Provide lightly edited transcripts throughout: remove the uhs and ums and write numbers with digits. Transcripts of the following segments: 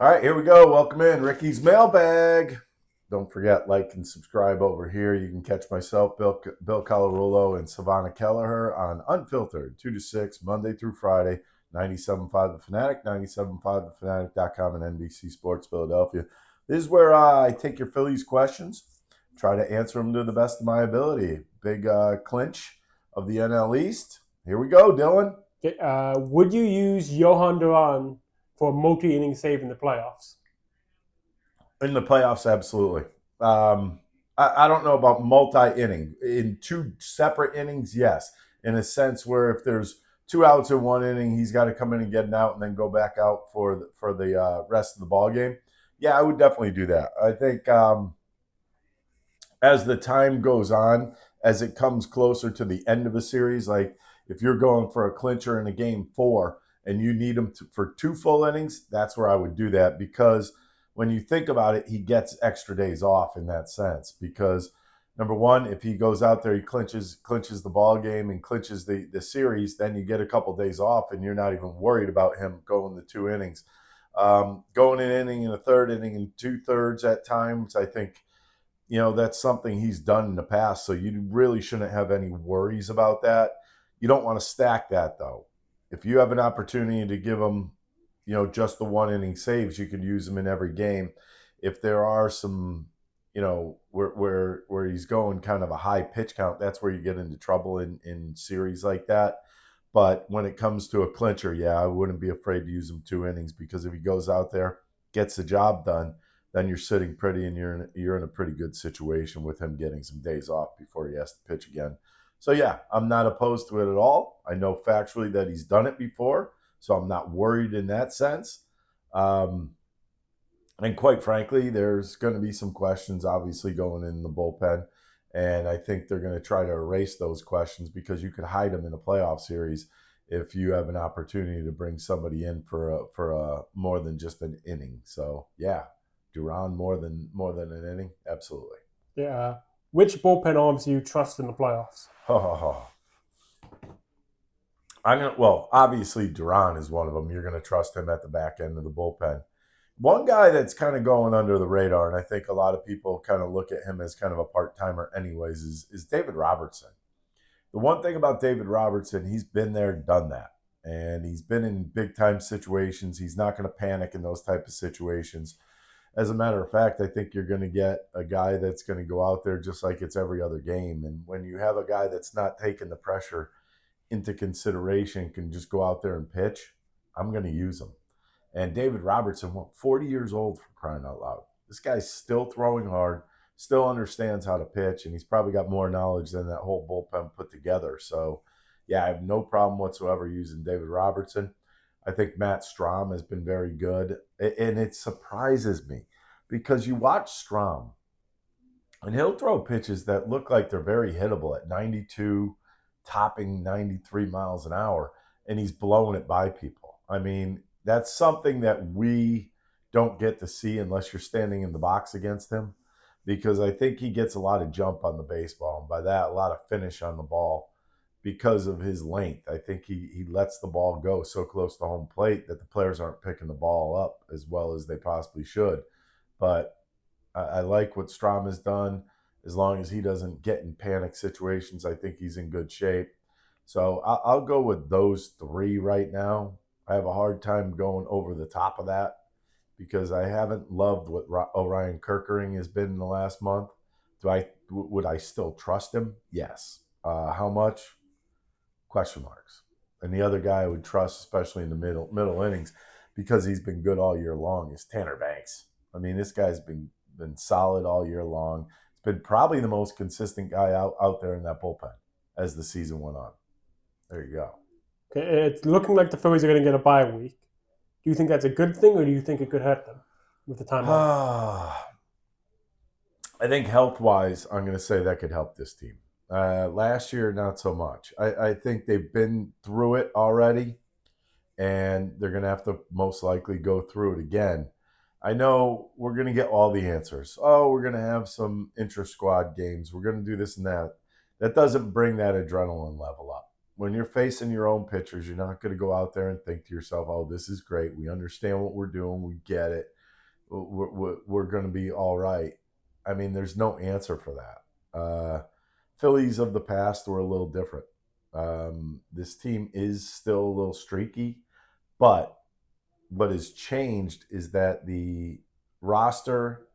All right, here we go. Welcome in Ricky's Mailbag. Don't forget, like and subscribe over here. You can catch myself, Bill Colarulo, and Savannah Kelleher on Unfiltered, 2 to 6, Monday through Friday, 97.5 The Fanatic, 97.5thefanatic.com, and NBC Sports Philadelphia. This is where I take your Phillies questions, try to answer them to the best of my ability. Big clinch of the NL East. Here we go, Dylan. Would you use Jhoan Duran for a multi-inning save in the playoffs? In the playoffs, absolutely. I don't know about multi-inning. In two separate innings, yes. In a sense where if there's 2 outs in one inning, he's got to come in and get an out and then go back out for the rest of the ball game. Yeah, I would definitely do that. I think as the time goes on, as it comes closer to the end of a series, like if you're going for a clincher in a game 4 and you need him for 2 full innings, that's where I would do that, because when you think about it, he gets extra days off in that sense. Because number one, if he goes out there, he clinches the ball game and clinches the series, then you get a couple days off and you're not even worried about him going the 2 innings. Going an inning and a third inning and 2/3 at times, I think, that's something he's done in the past. So you really shouldn't have any worries about that. You don't want to stack that, though. If you have an opportunity to give him, just the 1 inning saves, you could use him in every game. If there are some, where he's going kind of a high pitch count, that's where you get into trouble in series like that. But when it comes to a clincher, yeah, I wouldn't be afraid to use him 2 innings, because if he goes out there, gets the job done, then you're sitting pretty and you're in a pretty good situation with him getting some days off before he has to pitch again. So yeah, I'm not opposed to it at all. I know factually that he's done it before, so I'm not worried in that sense. And quite frankly, there's going to be some questions obviously going in the bullpen. And I think they're going to try to erase those questions, because you could hide them in a playoff series if you have an opportunity to bring somebody in for a more than just an inning. So yeah, Duran more than an inning, absolutely. Yeah. Which bullpen arms do you trust in the playoffs? Obviously Duran is one of them. You're going to trust him at the back end of the bullpen. One guy that's kind of going under the radar, and I think a lot of people kind of look at him as kind of a part-timer anyways, is David Robertson. The one thing about David Robertson, he's been there, done that. And he's been in big-time situations. He's not going to panic in those type of situations. As a matter of fact, I think you're going to get a guy that's going to go out there just like it's every other game. And when you have a guy that's not taking the pressure into consideration, can just go out there and pitch, I'm going to use him. And David Robertson, 40 years old, for crying out loud. This guy's still throwing hard, still understands how to pitch, and he's probably got more knowledge than that whole bullpen put together. So, yeah, I have no problem whatsoever using David Robertson. I think Matt Strahm has been very good. And it surprises me, because you watch Strahm, and he'll throw pitches that look like they're very hittable at 92, topping 93 miles an hour, and he's blowing it by people. I mean, that's something that we don't get to see unless you're standing in the box against him, because I think he gets a lot of jump on the baseball, and by that, a lot of finish on the ball because of his length. I think he lets the ball go so close to home plate that the players aren't picking the ball up as well as they possibly should. But I like what Strom has done. As long as he doesn't get in panic situations, I think he's in good shape. So I'll go with those 3 right now. I have a hard time going over the top of that, because I haven't loved what Orion Kerkering has been in the last month. Would I still trust him? Yes. How much? Question marks. And the other guy I would trust, especially in the middle innings, because he's been good all year long, is Tanner Banks. I mean, this guy's been solid all year long. It's been probably the most consistent guy out there in that bullpen as the season went on. There you go. Okay, it's looking like the Phillies are going to get a bye week. Do you think that's a good thing, or do you think it could hurt them with the time off? I think health-wise, I'm going to say that could help this team. Last year, not so much. I think they've been through it already, and they're going to have to most likely go through it again. I know we're going to get all the answers. Oh, we're going to have some intra-squad games. We're going to do this and that. That doesn't bring that adrenaline level up. when you're facing your own pitchers, you're not going to go out there and think to yourself, oh, this is great. We understand what we're doing. We get it. We're going to be all right. I mean, there's no answer for that. Phillies of the past were a little different. This team is still a little streaky, but what has changed is that the roster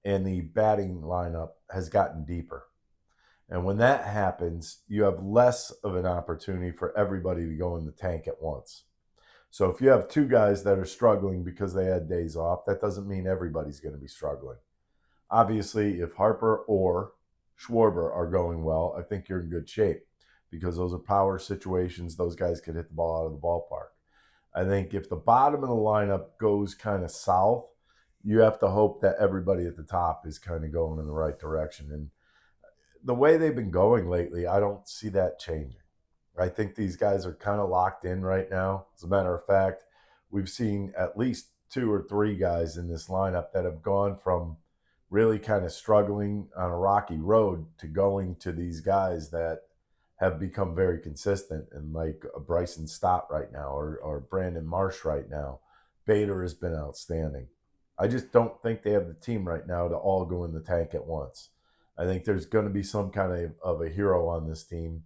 and the batting lineup has gotten deeper. And when that happens, you have less of an opportunity for everybody to go in the tank at once. So if you have two guys that are struggling because they had days off, that doesn't mean everybody's going to be struggling. Obviously, if Harper or Schwarber are going well, I think you're in good shape because those are power situations. Those guys could hit the ball out of the ballpark. I think if the bottom of the lineup goes kind of south, you have to hope that everybody at the top is kind of going in the right direction. And the way they've been going lately, I don't see that changing. I think these guys are kind of locked in right now. As a matter of fact, we've seen at least 2 or 3 guys in this lineup that have gone from really kind of struggling on a rocky road to going to these guys that have become very consistent, and like a Bryson Stott right now or Brandon Marsh right now. Bader has been outstanding. I just don't think they have the team right now to all go in the tank at once. I think there's going to be some kind of a hero on this team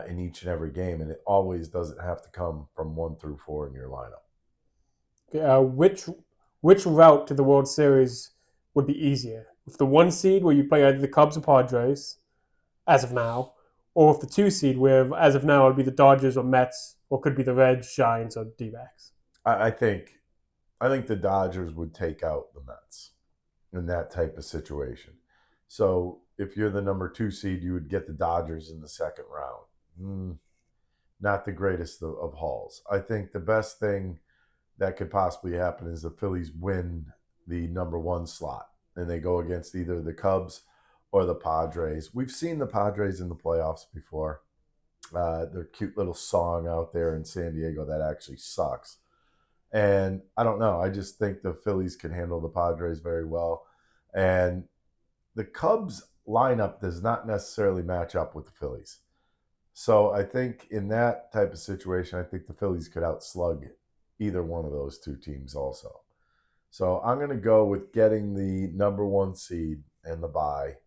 in each and every game, and it always doesn't have to come from 1 through 4 in your lineup. Okay, which route to the World Series would be easier? With the 1 seed where you play either the Cubs or Padres, as of now, or with the 2 seed where, as of now, it would be the Dodgers or Mets, or could be the Reds, Giants, or D-backs? I think the Dodgers would take out the Mets in that type of situation. So if you're the number 2 seed, you would get the Dodgers in the second round. Not the greatest of hauls. I think the best thing that could possibly happen is the Phillies win the number 1 slot and they go against either the Cubs or the Padres. We've seen the Padres in the playoffs before. Their cute little song out there in San Diego that actually sucks. And I don't know. I just think the Phillies can handle the Padres very well. And the Cubs lineup does not necessarily match up with the Phillies. So I think in that type of situation, I think the Phillies could outslug either one of those 2 teams also. So I'm going to go with getting the number 1 seed and the bye,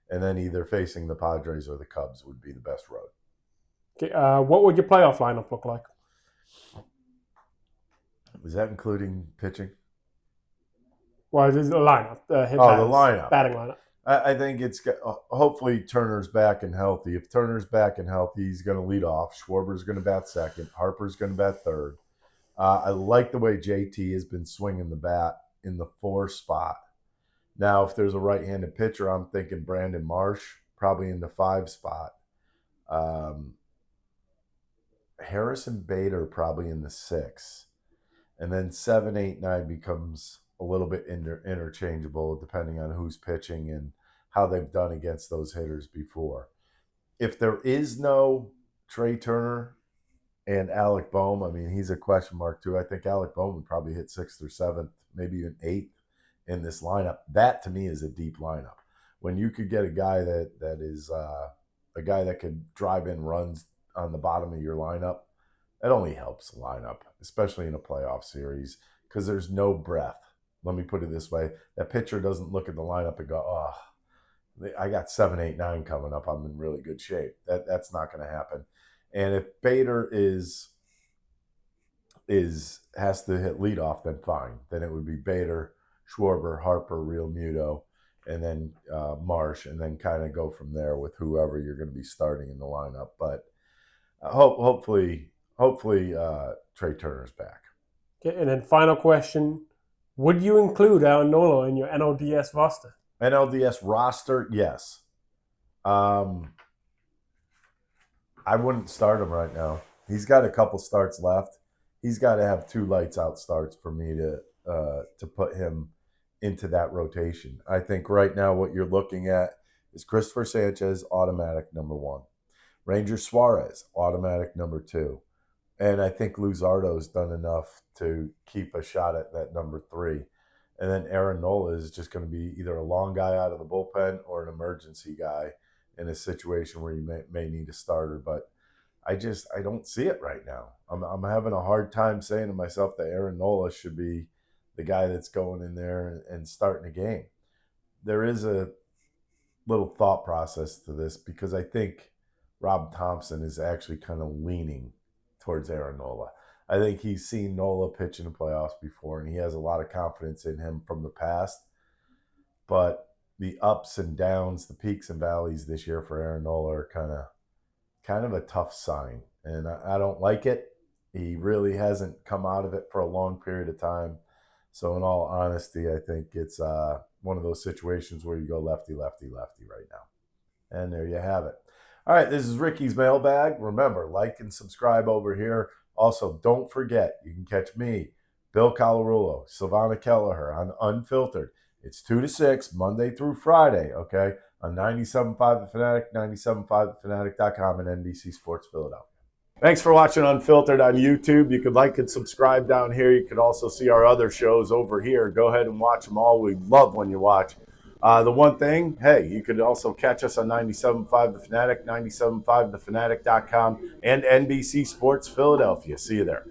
and then either facing the Padres or the Cubs would be the best road. Okay, what would your playoff lineup look like? Is that including pitching? Well, this is the lineup. The lineup. Batting lineup. I think it's hopefully Turner's back and healthy. If Turner's back and healthy, he's going to lead off. Schwarber's going to bat second. Harper's going to bat third. I like the way JT has been swinging the bat in the 4 spot. Now, if there's a right-handed pitcher, I'm thinking Brandon Marsh, probably in the 5 spot. Harrison Bader probably in the 6. And then 7, 8, 9 becomes a little bit interchangeable depending on who's pitching and how they've done against those hitters before. If there is no Trey Turner and Alec Bohm, I mean, he's a question mark too. I think Alec Bohm would probably hit 6th or 7th, maybe even 8th in this lineup. That to me is a deep lineup. When you could get a guy that is a guy that could drive in runs on the bottom of your lineup, that only helps the lineup, especially in a playoff series, because there's no breath. Let me put it this way. That pitcher doesn't look at the lineup and go, oh, I got 7, 8, 9 coming up. I'm in really good shape. That's not going to happen. And if Bader has to hit leadoff, then fine. Then it would be Bader, Schwarber, Harper, Real Muto, and then Marsh, and then kind of go from there with whoever you're going to be starting in the lineup. But hopefully Trey Turner's back. Okay, and then final question. Would you include Aaron Nola in your NLDS roster? NLDS roster, yes. I wouldn't start him right now. He's got a couple starts left. He's got to have 2 lights out starts for me to put him into that rotation. I think right now what you're looking at is Christopher Sanchez, automatic number 1. Ranger Suarez, automatic number 2. And I think Luzardo's done enough to keep a shot at that number 3. And then Aaron Nola is just going to be either a long guy out of the bullpen or an emergency guy in a situation where you may need a starter. But I don't see it right now. I'm having a hard time saying to myself that Aaron Nola should be the guy that's going in there and starting a game. There is a little thought process to this because I think Rob Thompson is actually kind of leaning towards Aaron Nola. I think he's seen Nola pitch in the playoffs before, and he has a lot of confidence in him from the past. But the ups and downs, the peaks and valleys this year for Aaron Nola are kind of a tough sign, and I don't like it. He really hasn't come out of it for a long period of time. So in all honesty, I think it's one of those situations where you go lefty, lefty, lefty right now. And there you have it. All right, this is Ricky's Mailbag. Remember, like and subscribe over here. Also, don't forget, you can catch me, Bill Colarulo, Silvana Kelleher on Unfiltered. It's 2 to 6, Monday through Friday, okay, on 97.5 The Fanatic, 97.5thefanatic.com, and NBC Sports Philadelphia. Thanks for watching Unfiltered on YouTube. You could like and subscribe down here. You could also see our other shows over here. Go ahead and watch them all. We love when you watch. The one thing, hey, you could also catch us on 97.5 The Fanatic, 97.5thefanatic.com, and NBC Sports Philadelphia. See you there.